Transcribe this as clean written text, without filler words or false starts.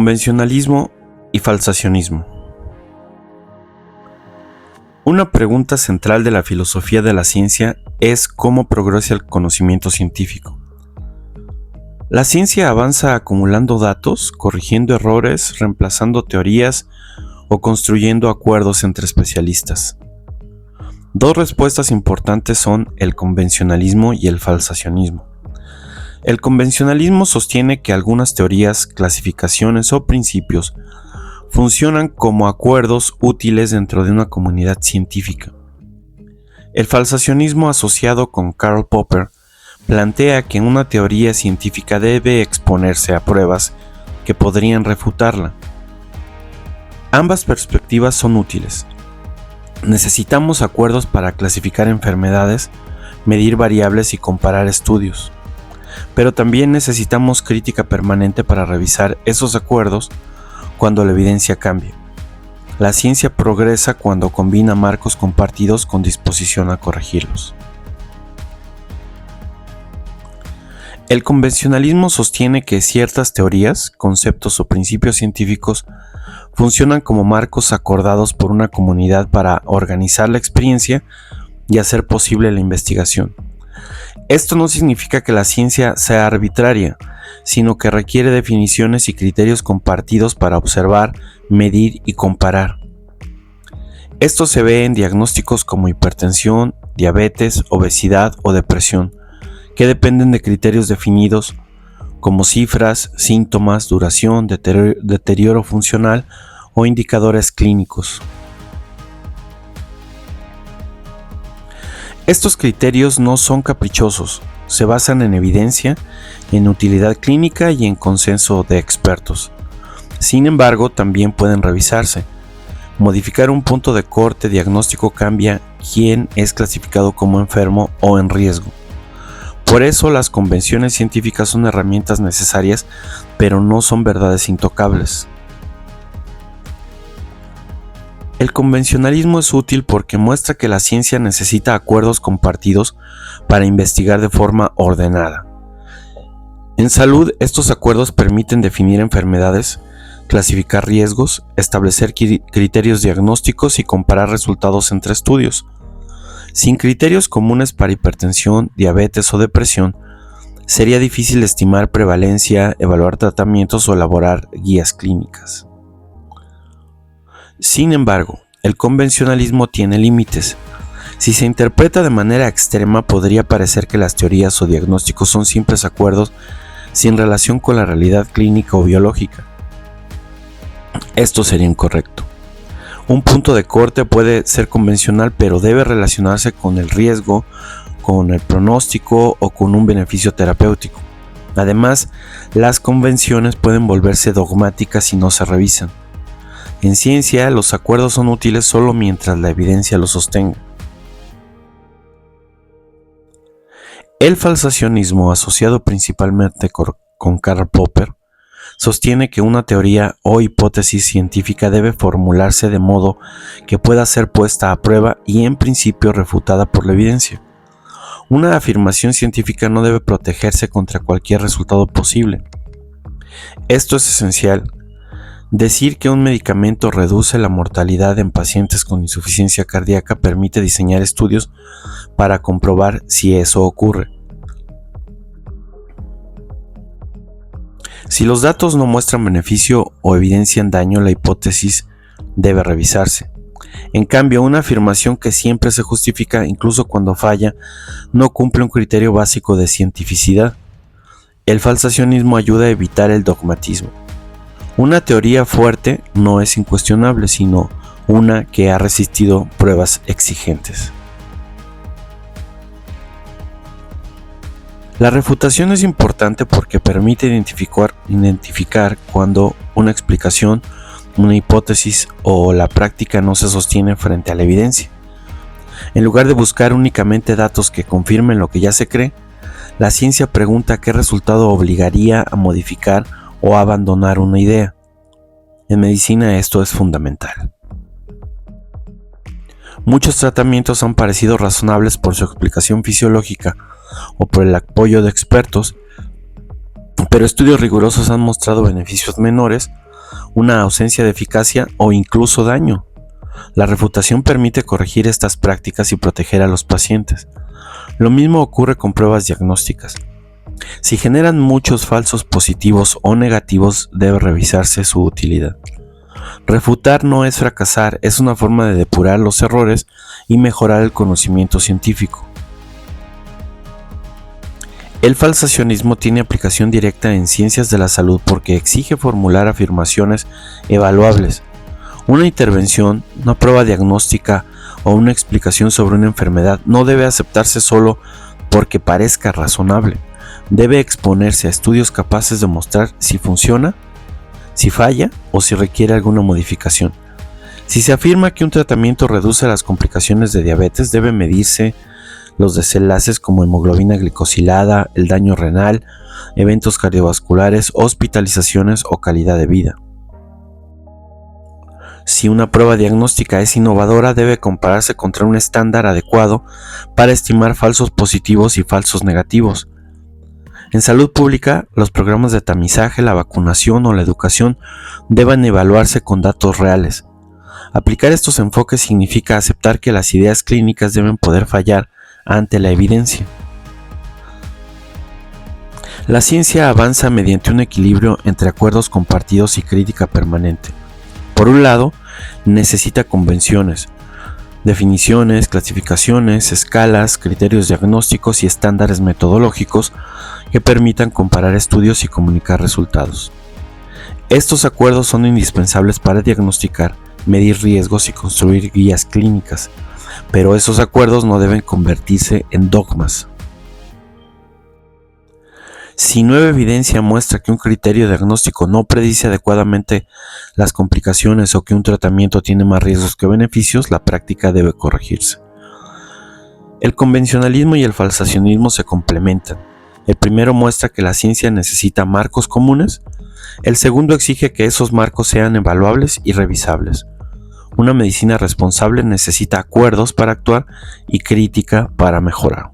Convencionalismo y falsacionismo. Una pregunta central de la filosofía de la ciencia es cómo progresa el conocimiento científico. La ciencia avanza acumulando datos, corrigiendo errores, reemplazando teorías o construyendo acuerdos entre especialistas. Dos respuestas importantes son el convencionalismo y el falsacionismo. El convencionalismo sostiene que algunas teorías, clasificaciones o principios funcionan como acuerdos útiles dentro de una comunidad científica. El falsacionismo, asociado con Karl Popper, plantea que una teoría científica debe exponerse a pruebas que podrían refutarla. Ambas perspectivas son útiles. Necesitamos acuerdos para clasificar enfermedades, medir variables y comparar estudios. Pero también necesitamos crítica permanente para revisar esos acuerdos cuando la evidencia cambia. La ciencia progresa cuando combina marcos compartidos con disposición a corregirlos. El convencionalismo sostiene que ciertas teorías, conceptos o principios científicos funcionan como marcos acordados por una comunidad para organizar la experiencia y hacer posible la investigación. Esto no significa que la ciencia sea arbitraria, sino que requiere definiciones y criterios compartidos para observar, medir y comparar. Esto se ve en diagnósticos como hipertensión, diabetes, obesidad o depresión, que dependen de criterios definidos como cifras, síntomas, duración, deterioro funcional o indicadores clínicos. Estos criterios no son caprichosos, se basan en evidencia, en utilidad clínica y en consenso de expertos. Sin embargo, también pueden revisarse. Modificar un punto de corte diagnóstico cambia quién es clasificado como enfermo o en riesgo. Por eso las convenciones científicas son herramientas necesarias, pero no son verdades intocables. El convencionalismo es útil porque muestra que la ciencia necesita acuerdos compartidos para investigar de forma ordenada. En salud, estos acuerdos permiten definir enfermedades, clasificar riesgos, establecer criterios diagnósticos y comparar resultados entre estudios. Sin criterios comunes para hipertensión, diabetes o depresión, sería difícil estimar prevalencia, evaluar tratamientos o elaborar guías clínicas. Sin embargo, el convencionalismo tiene límites. Si se interpreta de manera extrema, podría parecer que las teorías o diagnósticos son simples acuerdos sin relación con la realidad clínica o biológica. Esto sería incorrecto. Un punto de corte puede ser convencional, pero debe relacionarse con el riesgo, con el pronóstico o con un beneficio terapéutico. Además, las convenciones pueden volverse dogmáticas si no se revisan. En ciencia, los acuerdos son útiles solo mientras la evidencia los sostenga. El falsacionismo, asociado principalmente con Karl Popper, sostiene que una teoría o hipótesis científica debe formularse de modo que pueda ser puesta a prueba y en principio refutada por la evidencia. Una afirmación científica no debe protegerse contra cualquier resultado posible. Esto es esencial. Decir que un medicamento reduce la mortalidad en pacientes con insuficiencia cardíaca permite diseñar estudios para comprobar si eso ocurre. Si los datos no muestran beneficio o evidencian daño, la hipótesis debe revisarse. En cambio, una afirmación que siempre se justifica, incluso cuando falla, no cumple un criterio básico de cientificidad. El falsacionismo ayuda a evitar el dogmatismo. Una teoría fuerte no es incuestionable, sino una que ha resistido pruebas exigentes. La refutación es importante porque permite identificar cuando una explicación, una hipótesis o la práctica no se sostiene frente a la evidencia. En lugar de buscar únicamente datos que confirmen lo que ya se cree, la ciencia pregunta qué resultado obligaría a modificar o abandonar una idea. En medicina esto es fundamental. Muchos tratamientos han parecido razonables por su explicación fisiológica o por el apoyo de expertos, pero estudios rigurosos han mostrado beneficios menores una ausencia de eficacia o incluso daño. La refutación permite corregir estas prácticas y proteger a los pacientes. Lo mismo ocurre con pruebas diagnósticas. Si generan muchos falsos positivos o negativos, debe revisarse su utilidad. Refutar no es fracasar, es una forma de depurar los errores y mejorar el conocimiento científico. El falsacionismo tiene aplicación directa en ciencias de la salud porque exige formular afirmaciones evaluables. Una intervención, una prueba diagnóstica o una explicación sobre una enfermedad no debe aceptarse solo porque parezca razonable. Debe exponerse a estudios capaces de mostrar si funciona, si falla o si requiere alguna modificación. Si se afirma que un tratamiento reduce las complicaciones de diabetes, debe medirse los desenlaces como hemoglobina glicosilada, el daño renal, eventos cardiovasculares, hospitalizaciones o calidad de vida. Si una prueba diagnóstica es innovadora, debe compararse contra un estándar adecuado para estimar falsos positivos y falsos negativos. En salud pública, los programas de tamizaje, la vacunación o la educación deben evaluarse con datos reales. Aplicar estos enfoques significa aceptar que las ideas clínicas deben poder fallar ante la evidencia. La ciencia avanza mediante un equilibrio entre acuerdos compartidos y crítica permanente. Por un lado, necesita convenciones, definiciones, clasificaciones, escalas, criterios diagnósticos y estándares metodológicos que permitan comparar estudios y comunicar resultados. Estos acuerdos son indispensables para diagnosticar, medir riesgos y construir guías clínicas, pero esos acuerdos no deben convertirse en dogmas. Si nueva evidencia muestra que un criterio diagnóstico no predice adecuadamente las complicaciones o que un tratamiento tiene más riesgos que beneficios, la práctica debe corregirse. El convencionalismo y el falsacionismo se complementan. El primero muestra que la ciencia necesita marcos comunes. El segundo exige que esos marcos sean evaluables y revisables. Una medicina responsable necesita acuerdos para actuar y crítica para mejorar.